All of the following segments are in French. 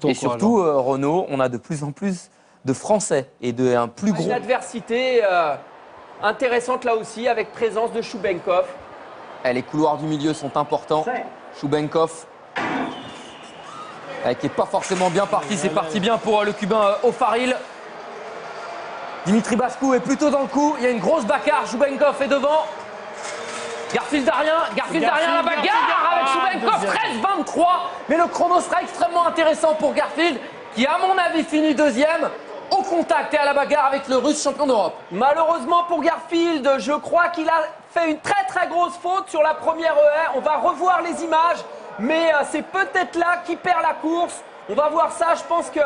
Et surtout, Renaud, on a de plus en plus de Français et un plus gros... Une adversité intéressante là aussi, avec présence de Choubenkov. Les couloirs du milieu sont importants. Choubenkov, qui n'est pas forcément bien parti. C'est parti bien pour le Cubain Ofaril. Dimitri Bascou est plutôt dans le coup. Il y a une grosse bagarre. Choubenkov est devant. Garfield Darien la bagarre avec Choubenkov, 13-23. Mais le chrono sera extrêmement intéressant pour Garfield, qui à mon avis finit deuxième, au contact et à la bagarre avec le Russe champion d'Europe. Malheureusement pour Garfield, je crois qu'il a fait une très grosse faute sur la première haie. On va revoir les images, mais c'est peut-être là qu'il perd la course. On va voir ça, je pense qu'il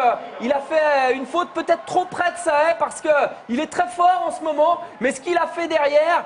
a fait une faute peut-être trop près de sa haie parce qu'il est très fort en ce moment. Mais ce qu'il a fait derrière,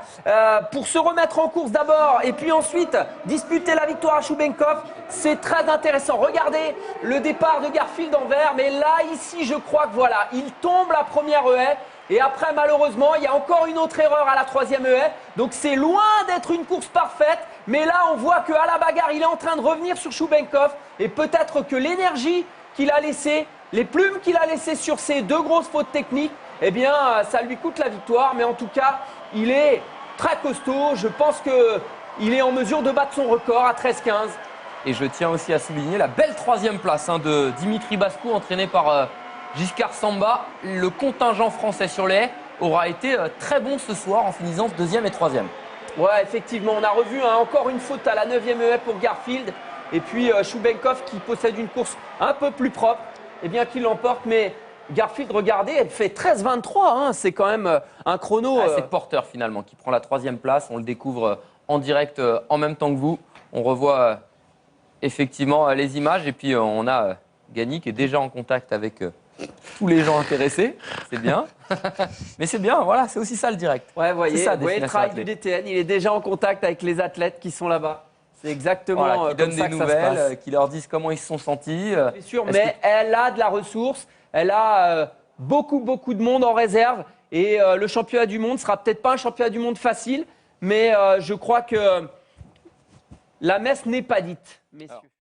pour se remettre en course d'abord et puis ensuite disputer la victoire à Choubenkov, c'est très intéressant. Regardez le départ de Garfield en vert, mais là, ici, je crois que voilà, il tombe la première haie. Et après, malheureusement, il y a encore une autre erreur à la troisième haie. Donc c'est loin d'être une course parfaite. Mais là, on voit qu'à la bagarre, il est en train de revenir sur Choubenkov. Et peut-être que l'énergie qu'il a laissée, les plumes qu'il a laissées sur ces deux grosses fautes techniques, eh bien, ça lui coûte la victoire. Mais en tout cas, il est très costaud. Je pense qu'il est en mesure de battre son record à 13-15. Et je tiens aussi à souligner la belle troisième place de Dimitri Bascou, entraîné par... Giscard Samba. Le contingent français sur les haies aura été très bon ce soir en finissant deuxième et troisième. Ouais, effectivement, on a revu encore une faute à la 9e haie pour Garfield. Et puis Choubenkov qui possède une course un peu plus propre, eh bien qui l'emporte. Mais Garfield, regardez, elle fait 13-23. C'est quand même un chrono. C'est Porter finalement qui prend la troisième place. On le découvre en direct en même temps que vous. On revoit effectivement les images. Et puis on a Gagny qui est déjà en contact avec... tous les gens intéressés, c'est bien. Mais c'est bien, voilà, c'est aussi ça le direct. Ouais, vous voyez, le travail du DTN, il est déjà en contact avec les athlètes qui sont là-bas. C'est exactement voilà, qui comme donnent ça des que ça se passe. nouvelles, qui leur disent comment ils se sont sentis. C'est sûr, mais elle a de la ressource, elle a beaucoup de monde en réserve. Et le championnat du monde sera peut-être pas un championnat du monde facile, mais je crois que la messe n'est pas dite, messieurs.